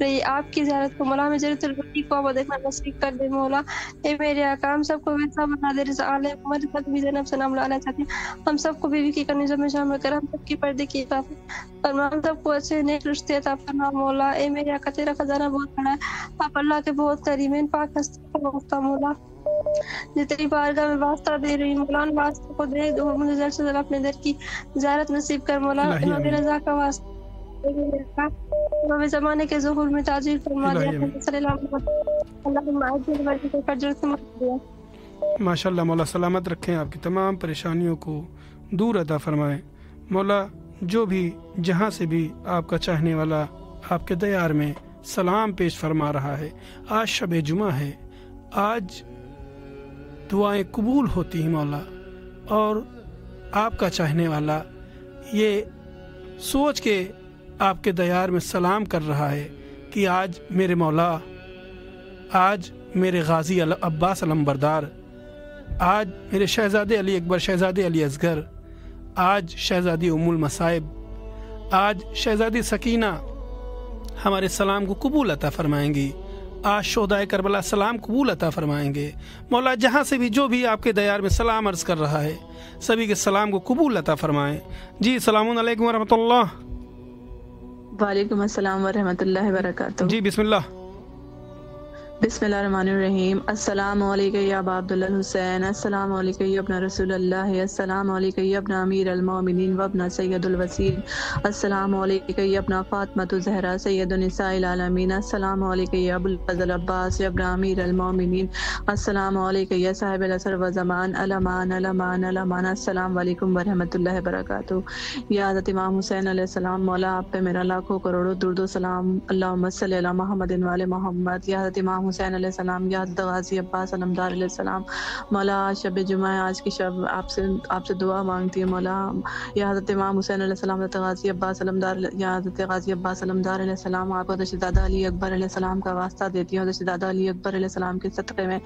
रही आपकी ज़ियारत को मौला। में जरूरत रोटी को अब देखना नसीब कर दे मौला। ए मेरे आका हम सबको वैसा बना दे रज़ा आले मोहम्मद बीबी ज़ैनब सलाम अलैहा चाहती हम सबको बीवी की कनीज़ों में शामिल कर। हम सबकी पर्दे की फरमा, हम सबको अच्छे नेक रिश्ते अता फरमा मौला। ए मेरे आका तेरा खजाना बहुत बड़ा है, आप अल्लाह के बहुत करीम हैं। पाक हस्ती का वास्ता मौला जो तेरी बारगाह में वास्ता दे रही मौला, उन वास्ते को दे दो मुझे जल्द से जल्द अपने दर की ज़ियारत नसीब कर मौला। इमाम रज़ा का वास्ता इमाम ज़माने के ज़ुहूर में ताजील फरमा दिया। माशाल्लाह मौला सलामत रखें, आपकी तमाम परेशानियों को दूर अता फरमाएं मौला। जो भी जहाँ से भी आपका चाहने वाला आपके दयार में सलाम पेश फरमा रहा है, आज शब जुमा है, आज दुआएं कबूल होती हैं मौला। और आपका चाहने वाला ये सोच के आपके दयार में सलाम कर रहा है कि आज मेरे मौला, आज मेरे गाजी अब्बास अलमबरदार, आज मेरे शहजादे अली अकबर, शहजादे अली असगर, आज शहजादी उम्मुल मसाइब, आज शहजादी सकीना हमारे सलाम को कबूल अता फरमाएंगी। आज शोहदाए करबला सलाम कबूल अता फरमाएंगे मौला। जहाँ से भी जो भी आपके दयार में सलाम अर्ज़ कर रहा है, सभी के सलाम को कबूल अता फरमाएं। जी अस्सलामु अलैकुम वरहमतुल्लाह। वालेकुम अस्सलाम वरहमतुल्लाहि वबरकातुहू। जी बिस्मिल्लाह। बिस्मिल्लाहिर्रहमानिर्रहीम। अस्सलामु अलैका या अबा अब्दुल्लाह हुसैन, अस्सलामु अलैका या इब्न रसूलल्लाह, अस्सलामु अलैका या इब्न अमीरुल मोमिनीन व इब्न सय्यदुल वसील, अस्सलामु अलैका या इब्न फातिमा ज़हरा सय्यदुन निसाइल आलमीन, अस्सलामु अलैका या अबुल फज़ल अब्बास या इब्न अमीरुल मोमिनीन, अस्सलामु अलैका या साहिबुल असर व ज़मान अलमान अलमान अलमान, अस्सलामु अलैकुम व रहमतुल्लाहि व बरकातहू। या हज़रत इमाम हुसैन अलैहि सलाम, मौला आप पे मेरा लाखों करोड़ों दुरूद व सलाम। अल्लाहुम्मा सल्लि अला मुहम्मदिन व आले मोहम्मद। या हज़रत इमाम हुसैन अलैहिस्सलाम, या गाजी अब्बास अलमदार अलैहिस्सलाम, मौला शब जुमा आज की शब आपसे दुआ मांगती है मौला। या हज़रत इमाम हुसैन अलैहिस्सलाम, गाजी अब्बास अलमदार, या हज़रत गाजी अब्बास अलमदार अलैहिस्सलाम, आपको दशदादा अली अकबर अलैहिस्सलाम का वास्ता देती हूँ। दशदादा अली अकबर अलैहिस्सलाम के सदक़े में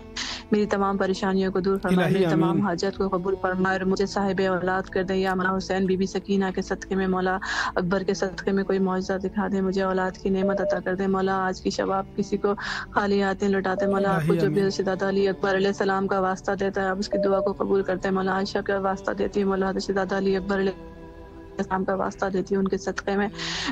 मेरी तमाम परेशानियों को दूर फरमाए, मेरी तमाम हाजत को कबूल फरमाए और मुझे साहिब औलाद कर दे। या मौला हुसैन बीबी सकीना के सदक़े में, मौला अकबर के सदक़े में कोई मौजज़ा दिखा दे, मुझे औलाद की नेमत अता कर दे मौला। आज की शब आप किसी को खाली हाथ लौटाते मौला, आपको जो भी दशदादा अली अकबर अलैहिस्सलाम का वास्ता देता है आप उसकी दुआ को कबूल करते हैं मौला। आयशा का वास्ता देती है मौला, दशदादा अली अकबर इस्लाम का वास्ता देती हूँ, उनके सदक़े में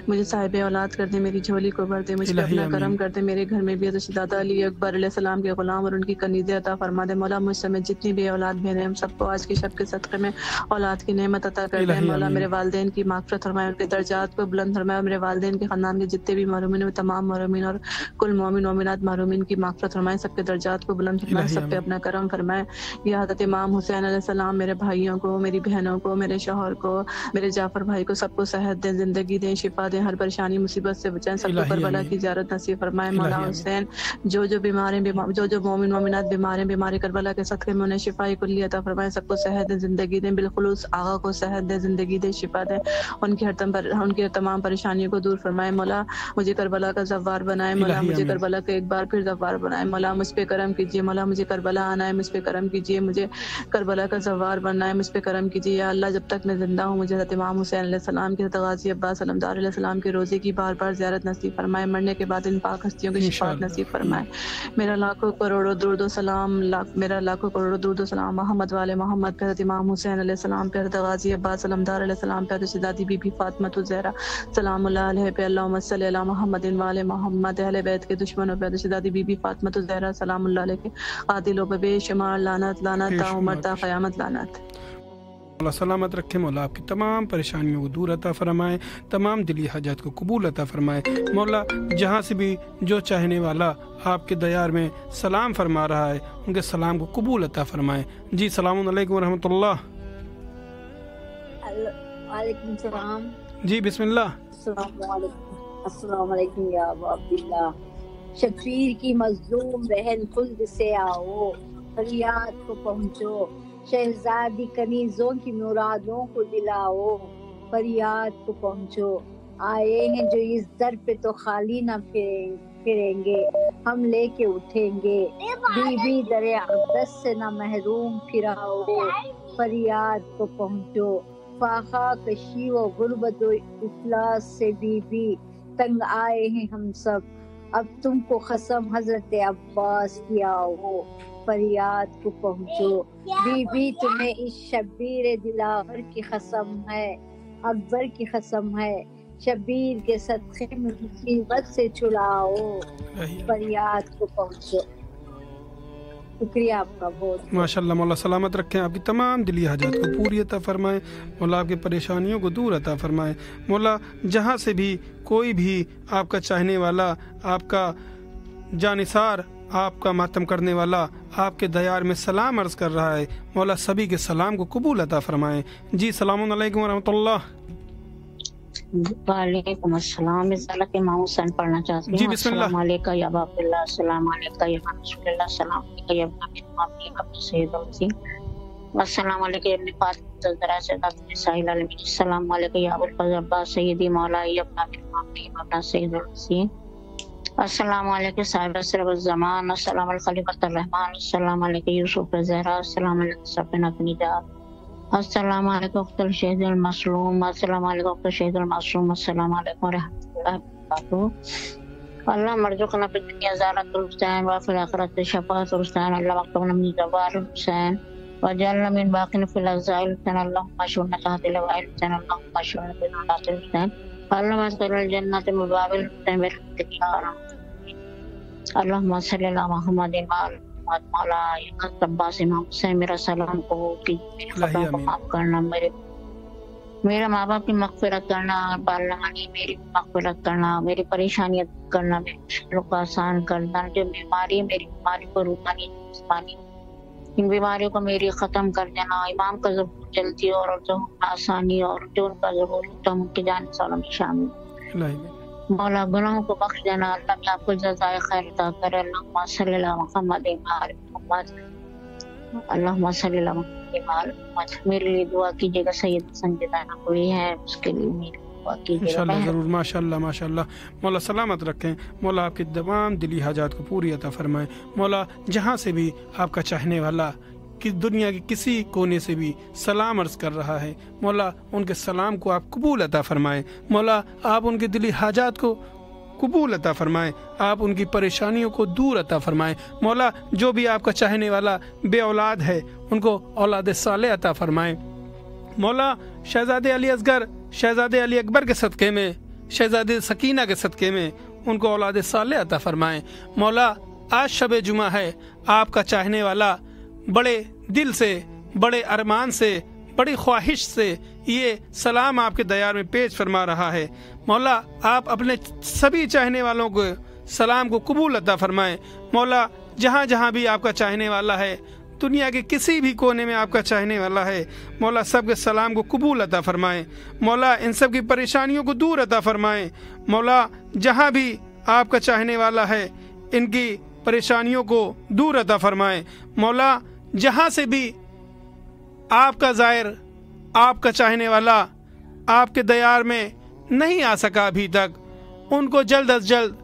मुझे साहिब औलाद कर दे, मेरी झोली को भर दे, मुझ पर अपना करम कर दे। मेरे घर में भी दशदादा अली अकबर अलैहिस्सलाम के गुलाम और उनकी कनीज़ें अता फरमा दे मौला। मुझ समेत जितनी भी औलाद बहनें हम सबको आज की शब के सदक़े में औलाद की नेमत अता कर दे मौला। मेरे वालिदैन की माग़फ़िरत फरमाए, उनके दर्जात को बुलंद फरमाए। मेरे वालिदैन के ख़ानदान के जितने भी महरूमीन हैं, तमाम महरूमीन और कुल मोमिन मोमिनात महरूमीन की माग़फ़िरत फरमाए, सबके दर्जात को बुलंद फरमाए, सब पे अपना करम फरमाए। या हज़रत इमाम हुसैन अलैहिस्सलाम, मेरे भाइयों को, मेरी बहनों को, मेरे शौहर को, मेरे जाफ़र भाई को, सबको सेहत दे, जिंदगी दे, शिफा दे, हर परेशानी मुसीबत से बचाएं, सबको करबला की ज़ियारत नसीब फरमाए मौला। हुसैन जो बीमारी जो मोमिन मोमिनात बीमारी करबला के सदक़े में उन्हें शिफाई कुल्ली अता फरमाए, सबको सेहत दे, जिंदगी दे, बिलखुलूस आगा को सेहत दे, जिंदगी दे, शिफा दे, उनकी तमाम परेशानियों को दूर फरमाए मौला। मुझे करबला का ज़व्वार बनाए मौला, मुझे करबला का एक बार फिर ज़व्वार बनाए मौला। मुझ पे करम कीजिए मौला, मुझे करबला आना है, मुझ पे करम कीजिए, मुझे करबला का ज़व्वार बनना है, मुझ पे करम कीजिए या अल्लाह। जब तक मैं जिंदा हूँ मुझे हज़रत इमाम حسین علیہ السلام کے غازی عباس علمدار علیہ السلام کے روزے کی بار بار زیارت نصیب فرمائے، مرنے کے بعد ان پاک ہستیوں کی شفاعت نصیب فرمائے۔ میرا لاکھوں کروڑوں درود و سلام محمد والے محمد پہ حضرت امام حسین علیہ السلام پہ، حضرت غازی عباس علمدار علیہ السلام پہ، حضرت دادی بی بی فاطمہ الزہرا سلام اللہ علیہ پہ، اللہم صلی علی محمد والے محمد، اہل بیت کے دشمنوں پہ، حضرت دادی بی بی فاطمہ الزہرا سلام اللہ علیہ کے قاتلوں پہ بے شمار لعنت، لعنت تا عمر تا قیامت لعنت۔ مولا سلامت رکھے، مولا آپ کی تمام پریشانیوں کو دور عطا فرمائے، تمام دلی حاجات کو قبول عطا فرمائے۔ مولا جہاں سے بھی جو چاہنے والا آپ کے دیار میں سلام فرما رہا ہے ان کے سلام کو قبول عطا فرمائے۔ جی السلام علیکم ورحمۃ اللہ۔ وعلیکم السلام۔ جی بسم اللہ۔ السلام علیکم یا ابا عبداللہ، شبیر کی مظلوم بہن خلد سے آؤ، فریاد کو پہنچو، شہزادی کنیزوں کی مرادوں کو دلاؤ، فریاد کو پہنچو، آئے ہیں جو اس در پہ تو خالی نہ پھریں گے، ہم لے کے اٹھیں گے، بی بی در اقدس سے نہ محروم پھراؤ، فریاد کو پہنچو، فاقہ کشی و غربت و افلاس سے بی بی تنگ آئے ہیں ہم سب، اب تم کو قسم حضرت عباس کی آؤ، فریاد کو پہنچو، بی بی تمہیں اس شبیر دلاور کی قسم ہے، اکبر کی قسم ہے، شبیر کے صدقے میں مصیبت سے چھڑاؤ، فریاد کو پہنچو۔ شکریہ آپ کا بہت۔ ماشاءاللہ، مولا سلامت رکھیں، آپ کی تمام دلی حاجات کو پوری عطا فرمائے، مولا آپ کی پریشانیوں کو دور عطا فرمائے۔ مولا جہاں سے بھی کوئی بھی آپ کا چاہنے والا، آپ کا جانثار، آپ کا ماتم کرنے والا آپ کے دیار میں سلام عرض کر رہا ہے، مولا سبھی کے سلام کو قبول عطا فرمائے۔ جی السلام علیکم ورحمۃ اللہ۔ وعلیکم السلام۔ اس اللہ کے امام حسین پڑھنا چاہتی ہوں۔ جی بسم اللہ۔ السلام علیکم یا ابا عبداللہ، السلام علیکم یا رسول اللہ، السلام علیکم یا ابن سید الوسیم، السلام علیکم یا ابن فاطمہ الزہرا سیدۃ النساء العالمین، السلام علیکم یا ابو الفضل عباس سیدی مولائی ابن سید الوسیم، السلام علیکم صاحب اسرب الزمان، السلام علیکم خلیفۃ الرحمن، السلام علیکم یوسف الزہرا، السلام علیکم سفینہ نجات، السلام علیکم اخت الشہید المظلوم، السلام علیکم اخت الشہید المعصوم، السلام علیکم ورحمۃ اللہ وبرکاتہ۔ اللہ مرزقنا فی الدنیا زیارت الحسین وفی الآخرۃ شفاعۃ الحسین، اللہ مکتبنا من زوار الحسین وجعلنا من باقین فی الاعزاء الحسین، اللہم اشرنا تحت لواء الحسین، اللہم اشرنا بنورات الحسین، اللہم ادخل الجنۃ من باب الحسین برحمتک یا ارحم الراحمین، اللہم صلی علی محمد وعلی مولا عباس امام حسین، میرا سلام کو کہ میرے خطاؤں کو معاف کرنا، میرے ماں باپ کی مغفرت کرنا، پارلمانی میری مغفرت کرنا، میری پریشانیاں کرنا، میری مشکلوں کو آسان کرنا، جو بیماری میری بیماری کو روحانی جسمانی ان بیماریوں کو میری ختم کر دینا، امام کا ظہور جلدی اور ظہور آسانی، اور جو ان کا ظہور ہوتا ان کی جانب سالوں میں شامل، مولا گناہوں کو بخش دینا، اللہ میں آپ کو جزائے خیر عطا کرے، اللہم صلی علی محمد وعلی محمد، اللہم صلی علی محمد وعلی محمد۔ میرے لیے دعا کیجیے گا، سید سنجیدہ کوئی ہے اس کے لیے میری دعا کیجیے گا انشاءاللہ ضرور۔ ماشاءاللہ ماشاءاللہ، مولا سلامت رکھیں، مولا آپ کی تمام دلی حاجات کو پوری عطا فرمائے، مولا جہاں سے بھی آپ کا چاہنے والا کہ دنیا کے کسی کونے سے بھی سلام عرض کر رہا ہے، مولا ان کے سلام کو آپ قبول عطا فرمائیں، مولا آپ ان کی دلی حاجات کو قبول عطا فرمائیں، آپ ان کی پریشانیوں کو دور عطا فرمائیں، مولا جو بھی آپ کا چاہنے والا بے اولاد ہے ان کو اولاد صالح عطا فرمائیں، مولا شہزادے علی اصغر، شہزادے علی اکبر کے صدقے میں، شہزادے سکینہ کے صدقے میں ان کو اولاد صالح عطا فرمائیں، مولا آج شب جمعہ ہے، آپ کا چاہنے والا بڑے دل سے، بڑے ارمان سے، بڑی خواہش سے یہ سلام آپ کے دیار میں پیش فرما رہا ہے، مولا آپ اپنے سبھی چاہنے والوں کو سلام کو قبول عطا فرمائیں، مولا جہاں جہاں بھی آپ کا چاہنے والا ہے، دنیا کے کسی بھی کونے میں آپ کا چاہنے والا ہے، مولا سب کے سلام کو قبول عطا فرمائیں، مولا ان سب کی پریشانیوں کو دور عطا فرمائیں، مولا جہاں بھی آپ کا چاہنے والا ہے ان کی پریشانیوں کو دور عطا فرمائیں، مولا جہاں سے بھی آپ کا زائر، آپ کا چاہنے والا آپ کے دیار میں نہیں آ سکا ابھی تک، ان کو جلد از جلد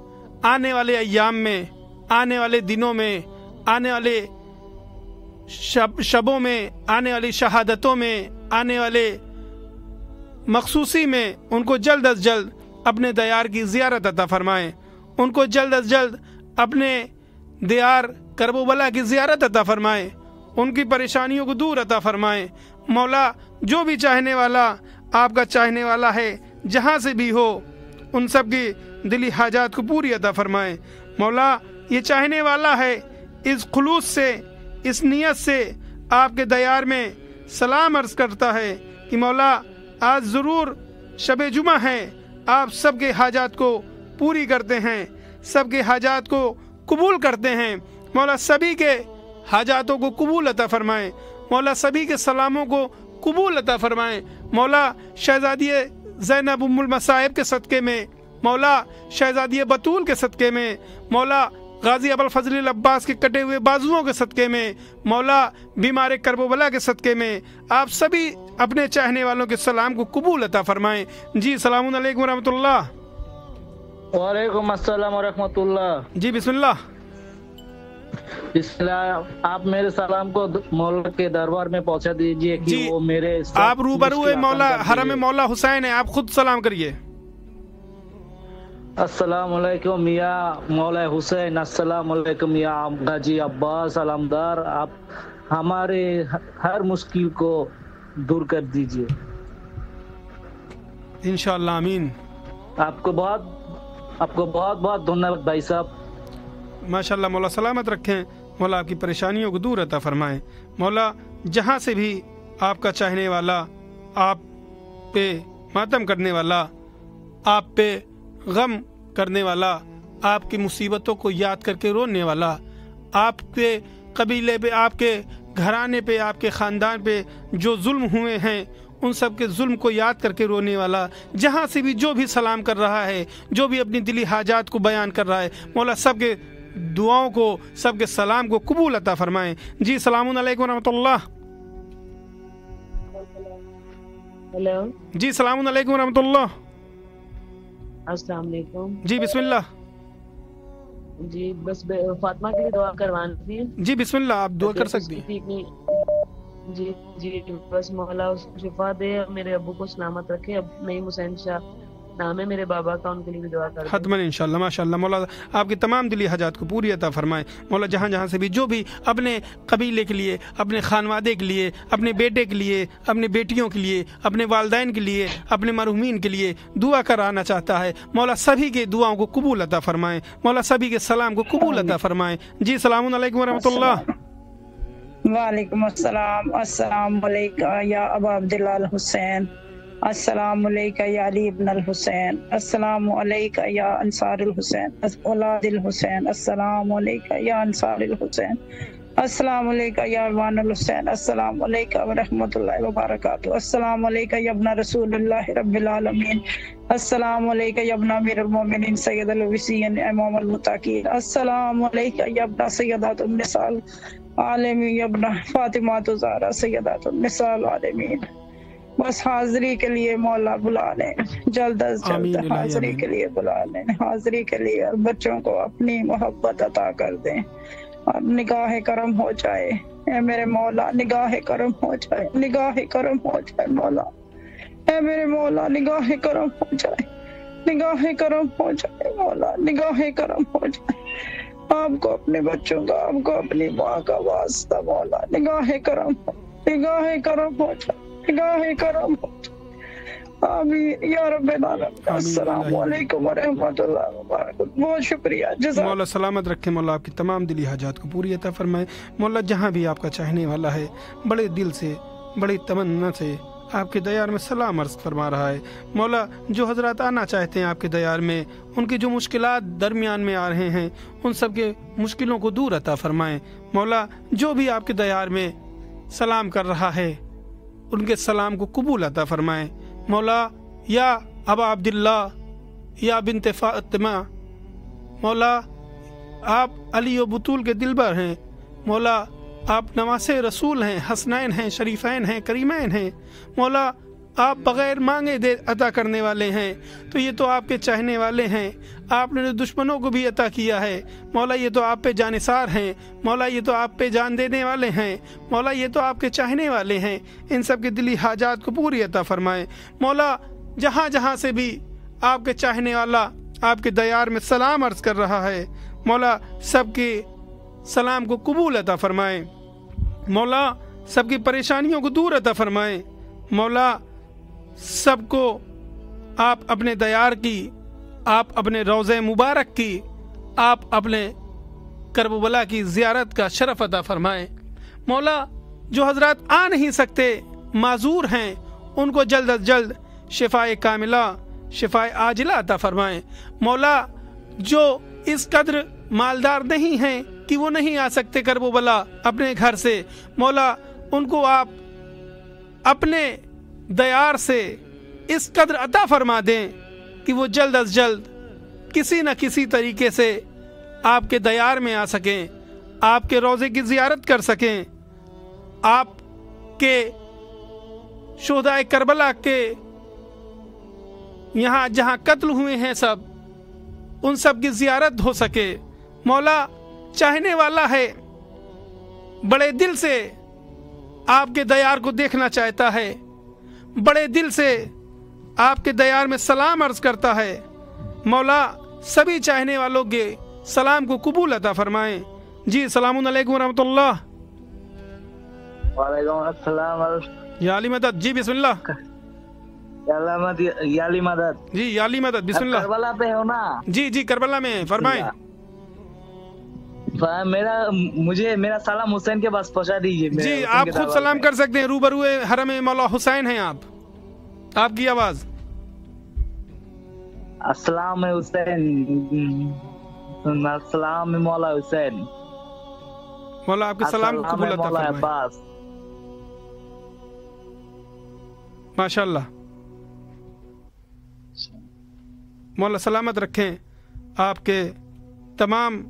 آنے والے ایام میں، آنے والے دنوں میں، آنے والے شبوں میں، آنے والی شہادتوں میں، آنے والے मखसूसी में उनको जल्द अज जल्द अपने दयार की ज़ियारत अता फरमाएं, उनको जल्द अज जल्द अपने दयार करबला की ज़ियारत अता फरमाएं, उनकी परेशानियों को दूर अता फरमाएं। मौला जो भी चाहने वाला आपका चाहने वाला है, जहाँ से भी हो, उन सब की दिली हाजात को पूरी अता फरमाएं। मौला ये चाहने वाला है, इस खुलूस से, इस नियत से आपके दयार में सलाम अर्ज़ करता है कि मौला आज ज़रूर शब जुमा है, आप सबके हाजात को पूरी करते हैं, सबके हाजात को कबूल करते हैं। मौला सभी के हाजातों को कबूल अता फरमाएं, मौला सभी के सलामों को कबूल अता फरमाएं। मौला शहजादी ज़ैनब उम्मुल मसाइब के सदक़े में, मौला शहजादी बतूल के सदक़े में, मौला गाजी अबुल फजल अब्बास के कटे हुए बाजुओं के सदक़े में, मौला बीमार करबला के सदक़े में आप सभी अपने चाहने वालों के सलाम को कबूल अता फरमाएं। जी अस्सलामु अलैकुम व रहमतुल्लाह। वालेकुम अस्सलाम व रहमतुल्लाह। जी बिस्मिल्लाह। आप मेरे सलाम को मौला के दरबार में पहुंचा दीजिए कि वो मेरे आप रूबरू है मौला हरम मौला हुसैन है, आप खुद सलाम करिए। अस्सलामुअलैकुम या मौला हुसैन, अस्सलामुअलैकुम या गाजी अब्बास अलमदार, आप हमारे हर मुश्किल को दूर कर दीजिए इंशाअल्लाह, आमीन। आपको बहुत बहुत धन्यवाद भाई साहब। माशाअल्लाह, मौला सलामत रखें, मौला आपकी परेशानियों को दूर अता फरमाएं। मौला जहाँ से भी आपका चाहने वाला, आप पे मातम करने वाला, आप पे गम करने वाला, आपकी मुसीबतों को याद करके रोने वाला, आपके कबीले पे, आपके घराने पे, आपके ख़ानदान पे जो जुल्म हुए हैं उन सब के जुल्म को याद करके रोने वाला, जहाँ से भी जो भी सलाम कर रहा है, जो भी अपनी दिली हाजात को बयान कर रहा है, मौला सबके दुआओं को, सबके सलाम को कबूल अता फरमाएं। जी सलामुन अलैकुम रहमतुल्लाह। हेलो जी सलामुन अलैकुम रहमतुल्लाह। अस्सलाम वालेकुम। जी बिस्मिल्लाह। जी बस फातिमा के लिए दुआ करवानी थी। जी बिस्मिल्लाह, आप दुआ कर सकती हैं। जी जी बस मौला शिफा दे, मेरे अब्बू को सलामत रखे। अब नईम हुसैन शाह नाम है मेरे बाबा का, उनके लिए भी दुआ कर हतमन इंशाअल्लाह। माशाअल्लाह, मौला आपकी तमाम दिली हाजात को पूरी अता फरमाए। मौला जहाँ जहाँ से भी जो भी अपने कबीले के लिए, अपने खानवादे के लिए, अपने बेटे के लिए, अपने बेटियों के लिए, अपने वालदैन के लिए, अपने मरहुमीन के लिए दुआ कराना चाहता है, मौला सभी के दुआओं को कबूल अता फरमाए, मौला सभी के सलाम को कबूल अता फरमाए। जी सलामुन अलैकुम व रहमतुल्लाह। वालेकुम अस्सलाम। अस्सलाम वालेकुम या अबा अब्दुल्लाह हुसैन, अस्सलाम वालेकुम या अली इब्न अल हुसैन, अस्सलाम वालेकुम या अंसार अल हुसैन, औलाद अल हुसैन, अस्सलाम वालेकुम या अंसार अल हुसैन, अस्सलाम वालेकुम या अवान अल हुसैन, अस्सलाम वालेकुम व रहमतुल्लाहि व बरकातहू, अस्सलाम वालेकुम या इब्न रसूलुल्लाह रब्बिल आलमीन, अस्सलाम वालेकुम या इब्न अमीरुल मोमिनीन सय्यदुल वसीय्यिन इमामुल मुत्तकीन, अस्सलाम वालेकुम या इब्न सय्यदातुन निसाल आलमीन, या इब्न फातिमा ज़हरा सय्यदातुन निसाल आलमीन। बस हाजिरी के लिए मौला बुला लें, जल्द अज जल्द हाजिरी के लिए बुला लें, हाजिरी के लिए, और बच्चों को अपनी मोहब्बत अता कर दें और निगाह करम हो जाए। ए मेरे मौला निगाह करम हो जाए, निगाह करम हो जाए मौला, ए मेरे मौला निगाह करम हो जाए, निगाह करम हो जाए मौला, निगाह करम हो जाए। आपको अपने बच्चों का, आपको अपनी माँ का वास्ता मौला, निगाह करम हो, निगाह करम हो जाए, निगाह करम हो जाए। आमीन या रब्बल आलमीन। अस्सलाम वालेकुम व रहमतुल्लाहि व बरकातहू। बहुत शुक्रिया। मौला सलामत रखे, मौला आपकी तमाम दिली हाजात को पूरी अता फरमाए। मौला जहाँ भी आपका चाहने वाला है, बड़े दिल से, बड़ी तमन्ना से आपके दयार में सलाम अर्ज फरमा रहा है। मौला जो हजरत आना चाहते हैं आपके दयार में, उनकी जो मुश्किलात दरमियान में आ रहे हैं, उन सब के मुश्किलों को दूर अता फरमाएं। मौला जो भी आपके दयार में सलाम कर रहा है, उनके सलाम को कबूल अता फरमाएं। मौला या अबा अब्दुल्ला या बिनते फातिमा, मौला आप अली व बतूल के दिलबर हैं, मौला आप नवासे रसूल हैं, हसनैन हैं, शरीफैन हैं, करीमैन हैं। मौला آپ بغیر مانگے دے عطا کرنے والے ہیں، تو یہ تو آپ کے چاہنے والے ہیں۔ آپ نے دشمنوں کو بھی عطا کیا ہے مولا، یہ تو آپ پہ جانثار ہیں مولا، یہ تو آپ پہ جان دینے والے ہیں مولا، یہ تو آپ کے چاہنے والے ہیں۔ ان سب کے دلی حاجات کو پوری عطا فرمائیں مولا۔ جہاں جہاں سے بھی آپ کے چاہنے والا آپ کے دیار میں سلام عرض کر رہا ہے مولا، سب کے سلام کو قبول عطا فرمائیں مولا، سب کی پریشانیوں کو دور عطا فرمائیں مولا، سب کو آپ اپنے دیار کی، آپ اپنے روضہ مبارک کی، آپ اپنے کرب و بلا کی زیارت کا شرف عطا فرمائیں مولا۔ جو حضرات آ نہیں سکتے، معذور ہیں، ان کو جلد از جلد شفائے کاملہ، شفائے عاجلہ عطا فرمائیں مولا۔ جو اس قدر مالدار نہیں ہیں کہ وہ نہیں آ سکتے کرب و بلا اپنے گھر سے مولا، ان کو آپ اپنے دیار سے اس قدر عطا فرما دیں کہ وہ جلد از جلد کسی نہ کسی طریقے سے آپ کے دیار میں آ سکیں، آپ کے روضے کی زیارت کر سکیں، آپ کے شہدائے کربلا کے یہاں جہاں قتل ہوئے ہیں سب، ان سب کی زیارت ہو سکے مولا۔ چاہنے والا ہے، بڑے دل سے آپ کے دیار کو دیکھنا چاہتا ہے، بڑے دل سے آپ کے دیار میں سلام عرض کرتا ہے مولا۔ سبھی چاہنے والوں کے سلام کو قبول عطا فرمائیں۔ جی السلام علیکم ورحمۃ اللہ۔ وعلیکم السلام یا علی مدد۔ جی بسم اللہ۔ یا علی مدد۔ جی یا علی مدد، بسم اللہ۔ کربلا پہ ہو نا؟ جی جی کربلا میں، فرمائیں۔ مجھے میرا سلام حسین کے پاس پہنچا دیجیے۔ جی آپ خود سلام کر سکتے ہیں، روبرو حرم مولا حسین ہیں آپ کی آواز۔ السلام حسین، السلام مولا حسین۔ مولا آپ کے سلام کو قبول عطا فرمائے۔ ماشاء اللہ، مولا سلامت رکھیں، آپ کے تمام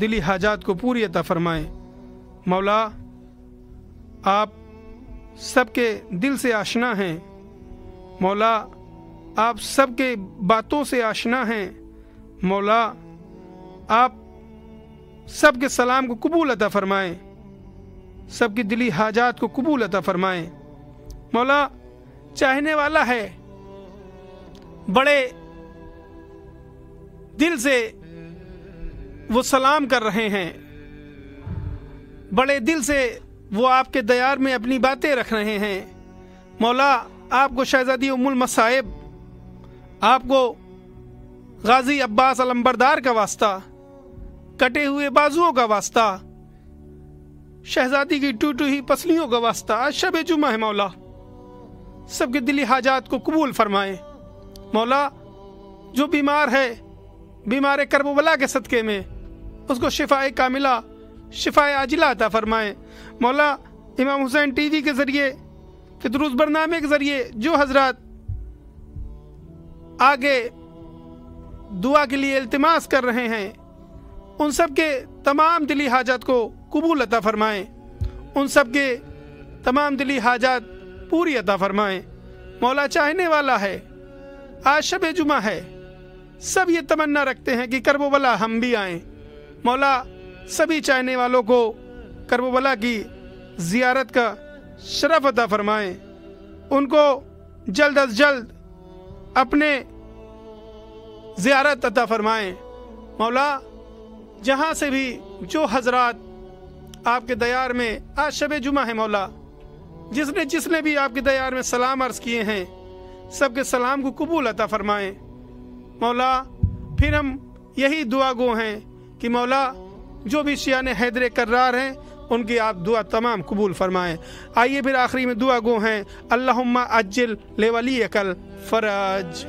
دلی حاجات کو پوری عطا فرمائیں مولا۔ آپ سب کے دل سے آشنا ہیں مولا، آپ سب کے باتوں سے آشنا ہیں مولا۔ آپ سب کے سلام کو قبول عطا فرمائیں، سب کی دلی حاجات کو قبول عطا فرمائیں مولا۔ چاہنے والا ہے، بڑے دل سے وہ سلام کر رہے ہیں، بڑے دل سے وہ آپ کے دیار میں اپنی باتیں رکھ رہے ہیں مولا۔ آپ کو شہزادی ام المصائب، آپ کو غازی عباس علمبردار کا واسطہ، کٹے ہوئے بازوؤں کا واسطہ، شہزادی کی ٹوٹی ہوئی پسلیوں کا واسطہ، آج شب جمعہ ہے مولا، سب کے دلی حاجات کو قبول فرمائیں مولا۔ جو بیمار ہے، بیمار کرب و بلا کے صدقے میں اس کو شفائے کاملہ، شفائے عاجلہ عطا فرمائیں مولا۔ امام حسین ٹی وی کے ذریعے، فطروز برنامے کے ذریعے جو حضرات آگے دعا کے لیے التماس کر رہے ہیں، ان سب کے تمام دلی حاجات کو قبول عطا فرمائیں، ان سب کے تمام دلی حاجات پوری عطا فرمائیں مولا۔ چاہنے والا ہے، آج شب جمعہ ہے، سب یہ تمنا رکھتے ہیں کہ کرب و بلا ہم بھی آئیں مولا۔ سبھی چاہنے والوں کو کرب و بلا کی زیارت کا شرف عطا فرمائیں، ان کو جلد از جلد اپنے زیارت عطا فرمائیں مولا۔ جہاں سے بھی جو حضرات آپ کے دیار میں، آج شب جمعہ ہے مولا، جس نے بھی آپ کے دیار میں سلام عرض کیے ہیں، سب کے سلام کو قبول عطا فرمائیں مولا۔ پھر ہم یہی دعا گو ہیں کہ مولا جو بھی شیعان حیدر کرار ہیں، ان کی آپ دعا تمام قبول فرمائیں۔ آئیے پھر آخری میں دعا گو ہیں، اللہم اجل لولیک الفرج۔